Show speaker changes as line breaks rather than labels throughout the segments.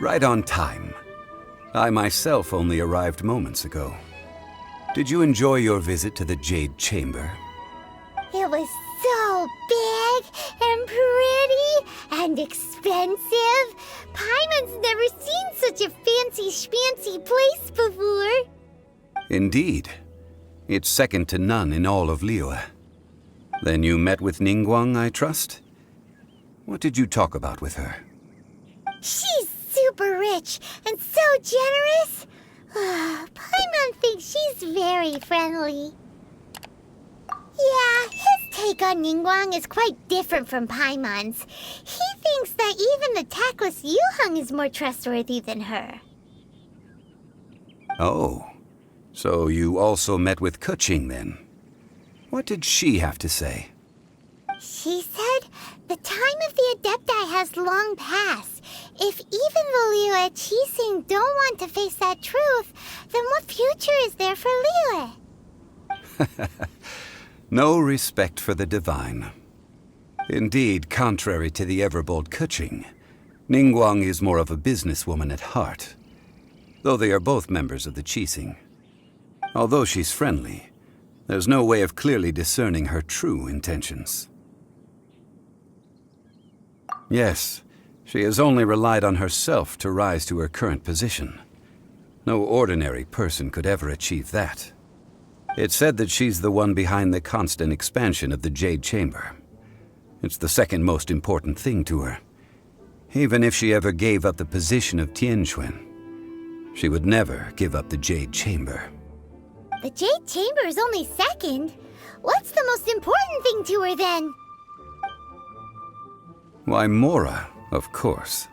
Right on time. I myself only arrived moments ago. Did you enjoy your visit to the Jade Chamber?
It was so big and pretty and expensive. Paimon's never seen such a fancy schmancy place before.
Indeed. It's second to none in all of Liyue. Then you met with Ningguang, I trust? What did you talk about with her?
She's super rich and so generous. Paimon thinks she's very friendly. Yeah, his take on Ningguang is quite different from Paimon's. He thinks that even the tactless Yuheng is more trustworthy than her.
Oh, so you also met with Keqing then? What did she have to say?
She said the time of the Adepti has long passed. If even the Liyue Qixing don't want to face that truth, then what future is there for Liyue?
No respect for the divine. Indeed, contrary to the ever-bold Keqing, Ningguang is more of a businesswoman at heart, though they are both members of the Qixing. Although she's friendly, there's no way of clearly discerning her true intentions. Yes, she has only relied on herself to rise to her current position. No ordinary person could ever achieve that. It's said that she's the one behind the constant expansion of the Jade Chamber. It's the second most important thing to her. Even if she ever gave up the position of Tianquan, she would never give up the Jade Chamber.
The Jade Chamber is only second. What's the most important thing to her then?
Why, Mora, of course.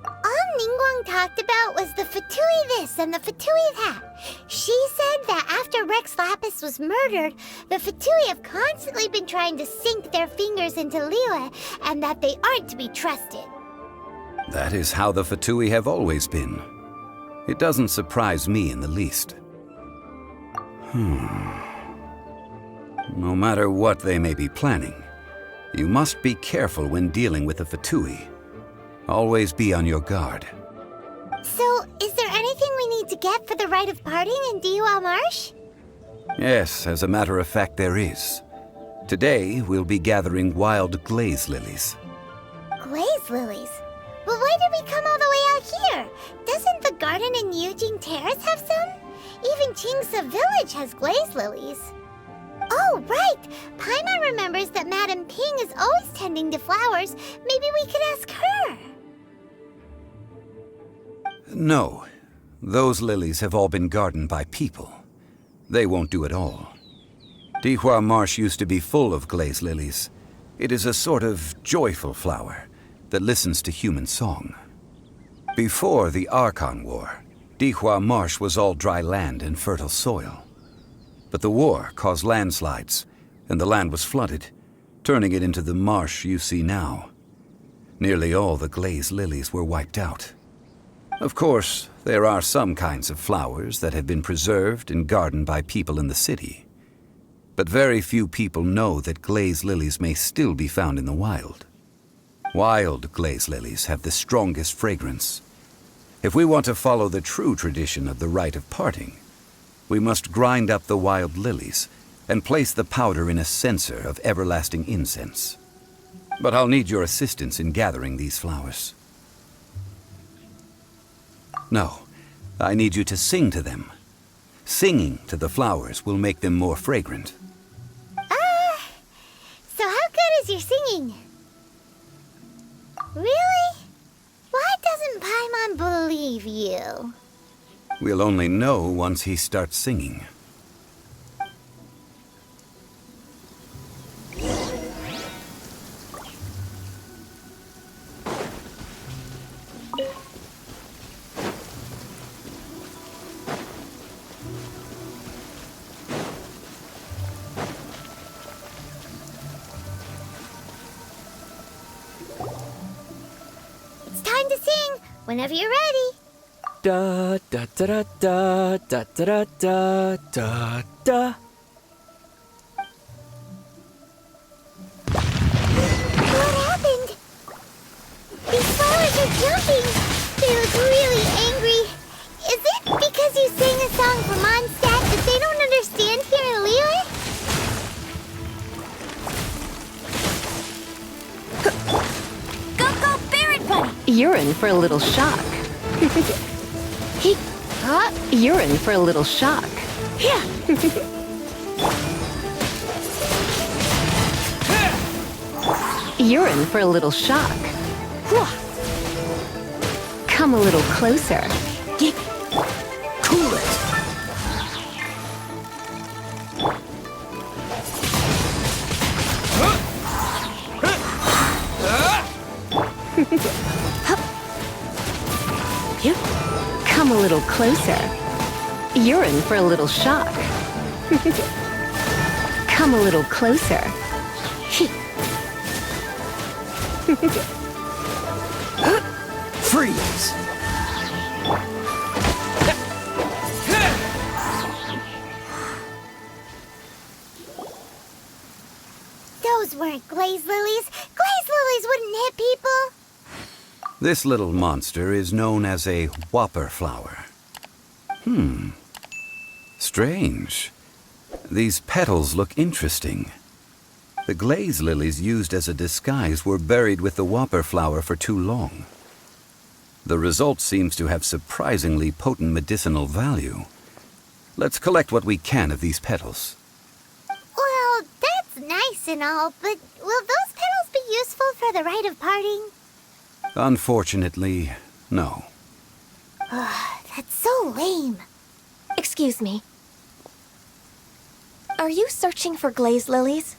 All Ningguang talked about was the Fatui this and the Fatui that. She said that after Rex Lapis was murdered, the Fatui have constantly been trying to sink their fingers into Liyue, and that they aren't to be trusted.
That is how the Fatui have always been. It doesn't surprise me in the least. No matter what they may be planning, you must be careful when dealing with the Fatui. Always be on your guard.
So, is there anything we need to get for the rite of parting in Dihua Marsh?
Yes, as a matter of fact, there is. Today, we'll be gathering wild glaze lilies.
Glaze lilies? But why did we come all the way out here? Doesn't the garden in Yujing Terrace have some? Even Qingse Village has glaze lilies. Oh, right! Paimon remembers that Madame Ping is always tending to flowers. Maybe we could ask her.
No, those lilies have all been gardened by people. They won't do it all. Dihua Marsh used to be full of glaze lilies. It is a sort of joyful flower that listens to human song. Before the Archon War, Dihua Marsh was all dry land and fertile soil. But the war caused landslides, and the land was flooded, turning it into the marsh you see now. Nearly all the glaze lilies were wiped out. Of course, there are some kinds of flowers that have been preserved and gardened by people in the city. But very few people know that glaze lilies may still be found in the wild. Wild glaze lilies have the strongest fragrance. If we want to follow the true tradition of the rite of parting, we must grind up the wild lilies and place the powder in a censer of everlasting incense. But I'll need your assistance in gathering these flowers. No, I need you to sing to them. Singing to the flowers will make them more fragrant.
So how good is your singing? Really? Why doesn't Paimon believe you?
We'll only know once he starts singing.
It's time to sing, whenever you're ready.
Da da da da da da da da da da.
What happened? These flowers sing a song for Mondstadt that they don't understand here in Liyue? Go, Barrett Bunny!
You're in for a little shock. You're in for a little shock.
Yeah.
You're in for a little shock. Come a little closer.
Cool it!
Come a little closer. You're in for a little shock. Come a little closer.
Freeze!
Those weren't glaze lilies. Glaze lilies wouldn't hit people.
This little monster is known as a whopper flower. Strange. These petals look interesting. The glaze lilies used as a disguise were buried with the whopper flower for too long. The result seems to have surprisingly potent medicinal value. Let's collect what we can of these petals.
Well, that's nice and all, but will those petals be useful for the rite of parting?
Unfortunately, no.
That's so lame.
Excuse me. Are you searching for glaze lilies?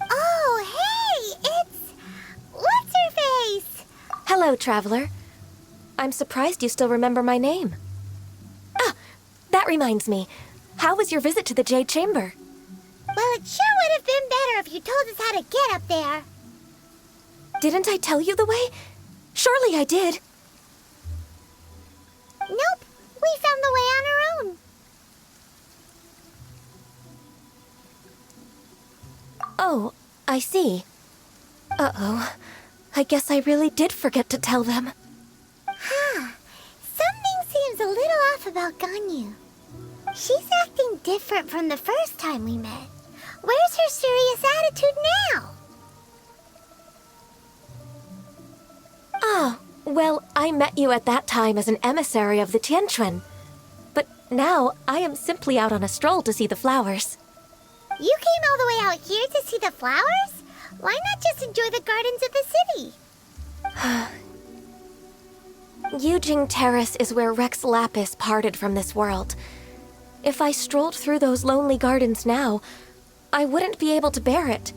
Oh, hey! It's... What's-her-face?
Hello, traveler. I'm surprised you still remember my name. Ah, that reminds me. How was your visit to the Jade Chamber?
Well, it sure would have been better if you told us how to get up there.
Didn't I tell you the way? Surely I did.
Nope, we found the way on our own.
Oh, I see. Uh-oh. I guess I really did forget to tell them.
Something seems a little off about Ganyu. She's acting different from the first time we met. Where's her serious attitude now?
Ah, well, I met you at that time as an emissary of the Tianquan. But now I am simply out on a stroll to see the flowers.
You came all the way out here to see the flowers? Why not just enjoy the gardens of the city?
Yujing Terrace is where Rex Lapis parted from this world. If I strolled through those lonely gardens now, I wouldn't be able to bear it.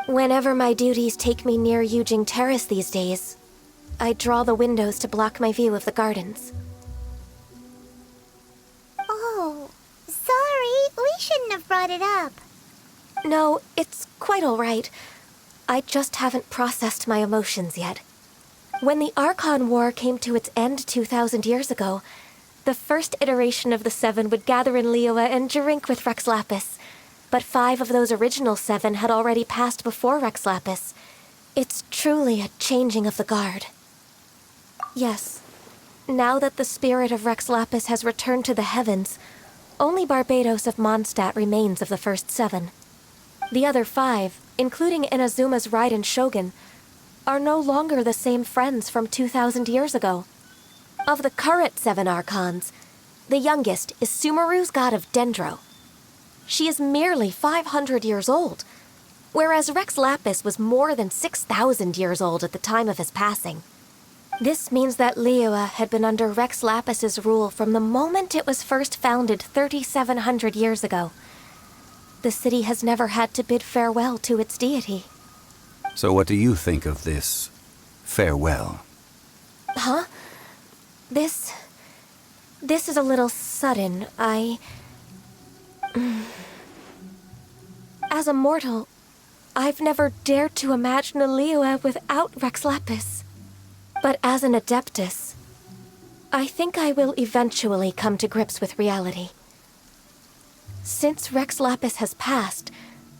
Whenever my duties take me near Yujing Terrace these days, I draw the windows to block my view of the gardens.
Oh, sorry. We shouldn't have brought it up.
No, it's quite all right. I just haven't processed my emotions yet. When the Archon War came to its end 2,000 years ago, the first iteration of the Seven would gather in Liyue and drink with Rex Lapis. But 5 of those original 7 had already passed before Rex Lapis. It's truly a changing of the guard. Yes, now that the spirit of Rex Lapis has returned to the heavens, only Barbados of Mondstadt remains of the first 7. The other 5, including Inazuma's Raiden Shogun, are no longer the same friends from 2,000 years ago. Of the current 7 Archons, the youngest is Sumeru's god of Dendro. She is merely 500 years old, whereas Rex Lapis was more than 6,000 years old at the time of his passing. This means that Liyue had been under Rex Lapis's rule from the moment it was first founded 3,700 years ago. The city has never had to bid farewell to its deity.
So what do you think of this farewell?
Huh? This is a little sudden. As a mortal, I've never dared to imagine a Liyue without Rex Lapis. But as an Adeptus, I think I will eventually come to grips with reality. Since Rex Lapis has passed,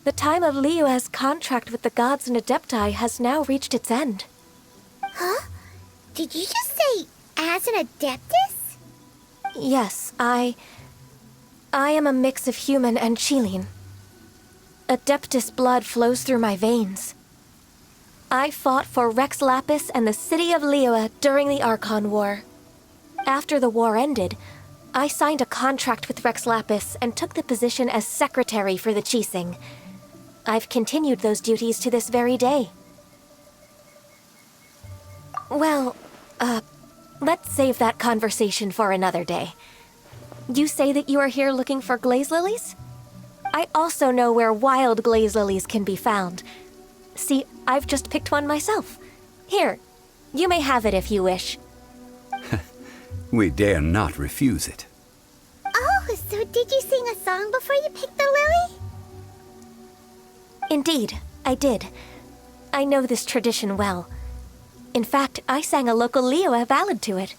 the time of Liyue's contract with the gods and Adepti has now reached its end.
Huh? Did you just say, as an Adeptus?
Yes, I am a mix of human and Qilin. Adeptus blood flows through my veins. I fought for Rex Lapis and the city of LIYUE during the Archon War. After the war ended, I signed a contract with Rex Lapis and took the position as secretary for the Qixing. I've continued those duties to this very day. Well, let's save that conversation for another day. You say that you are here looking for glaze lilies? I also know where wild glaze lilies can be found. See, I've just picked one myself. Here, you may have it if you wish.
We dare not refuse it.
Oh, so did you sing a song before you picked the lily?
Indeed, I did. I know this tradition well. In fact, I sang a local LIYUE ballad to it.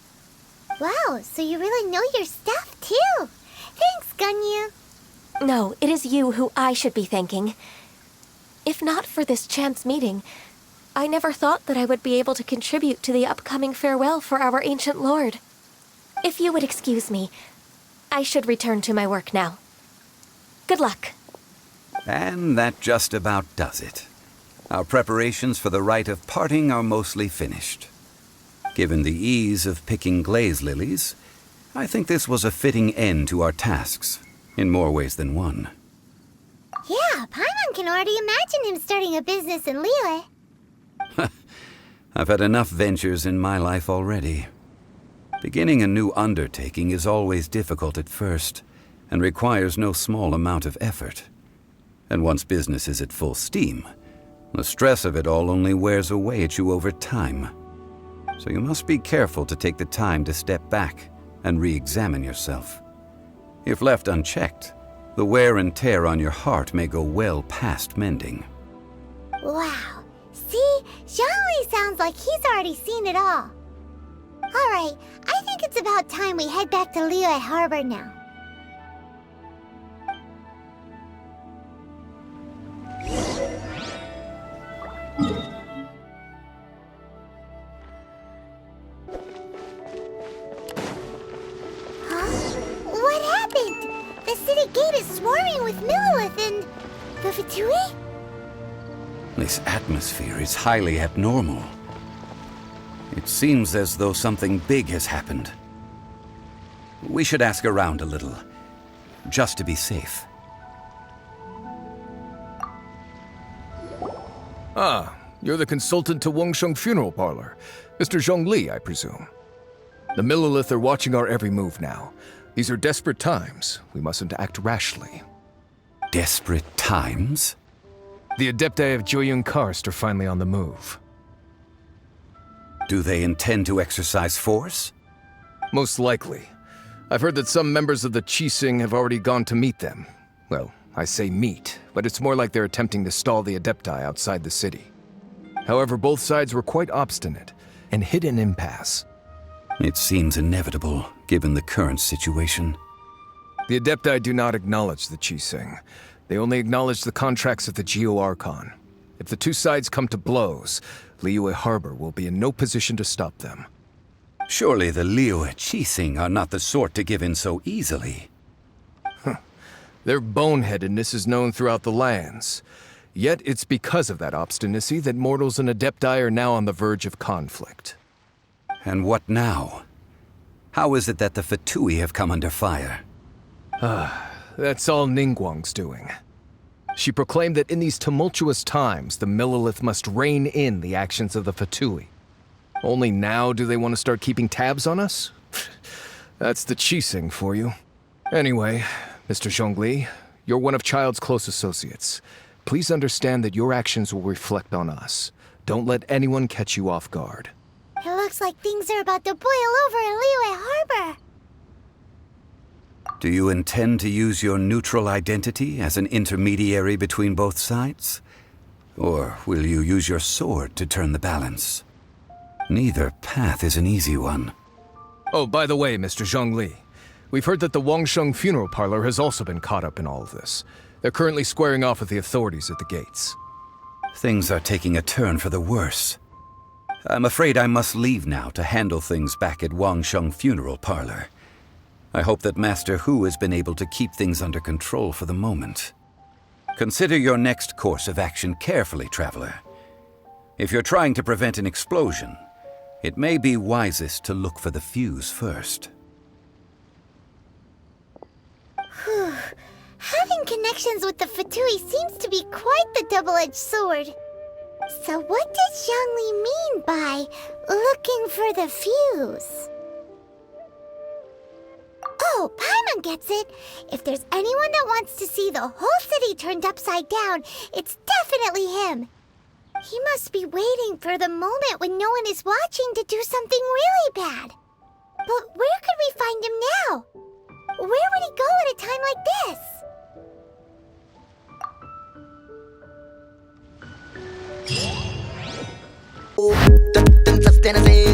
Wow, so you really know your stuff, too. Thanks, Gunyu.
No, it is you who I should be thanking. If not for this chance meeting, I never thought that I would be able to contribute to the upcoming farewell for our ancient lord. If you would excuse me, I should return to my work now. Good luck.
And that just about does it. Our preparations for the rite of parting are mostly finished. Given the ease of picking glaze lilies, I think this was a fitting end to our tasks, in more ways than one.
Yeah, Paimon can already imagine him starting a business in LIYUE.
I've had enough ventures in my life already. Beginning a new undertaking is always difficult at first, and requires no small amount of effort. And once business is at full steam, the stress of it all only wears away at you over time. So you must be careful to take the time to step back and re-examine yourself. If left unchecked, the wear and tear on your heart may go well past mending.
Wow. See, Zhongli sounds like he's already seen it all. Alright, I think it's about time we head back to LIYUE Harbor now. What happened? The city gate is swarming with Millilith and the Fatui?
This atmosphere is highly abnormal. It seems as though something big has happened. We should ask around a little, just to be safe.
Ah, you're the consultant to Wangsheng Funeral Parlor. Mr. Zhongli, I presume. The Millilith are watching our every move now. These are desperate times. We mustn't act rashly.
Desperate times?
The Adepti of Joyun Karst are finally on the move.
Do they intend to exercise force?
Most likely. I've heard that some members of the Qixing have already gone to meet them. Well, I say meet, but it's more like they're attempting to stall the Adepti outside the city. However, both sides were quite obstinate and hit an impasse.
It seems inevitable, given the current situation.
The Adepti do not acknowledge the Qixing. They only acknowledge the contracts of the Geo-Archon. If the two sides come to blows, LIYUE Harbor will be in no position to stop them.
Surely the LIYUE Qixing are not the sort to give in so easily.
Their boneheadedness is known throughout the lands. Yet it's because of that obstinacy that mortals and Adepti are now on the verge of conflict.
And what now? How is it that the Fatui have come under fire?
That's all Ningguang's doing. She proclaimed that in these tumultuous times, the Millilith must rein in the actions of the Fatui. Only now do they want to start keeping tabs on us? That's the Qixing for you. Anyway, Mr. Zhongli, you're one of Childe's close associates. Please understand that your actions will reflect on us. Don't let anyone catch you off guard.
It looks like things are about to boil over in LIYUE Harbor.
Do you intend to use your neutral identity as an intermediary between both sides? Or will you use your sword to turn the balance? Neither path is an easy one.
Oh, by the way, Mr. Zhongli, we've heard that the Wangsheng Funeral Parlor has also been caught up in all of this. They're currently squaring off with the authorities at the gates.
Things are taking a turn for the worse. I'm afraid I must leave now to handle things back at Wangsheng Funeral Parlor. I hope that Master Hu has been able to keep things under control for the moment. Consider your next course of action carefully, Traveler. If you're trying to prevent an explosion, it may be wisest to look for the fuse first.
Having connections with the Fatui seems to be quite the double-edged sword. So what does Zhongli mean by looking for the fuse? Oh, Paimon gets it. If there's anyone that wants to see the whole city turned upside down, it's definitely him. He must be waiting for the moment when no one is watching to do something really bad. But where could we find him now? Where would he go at a time like this?
Tentaste nacer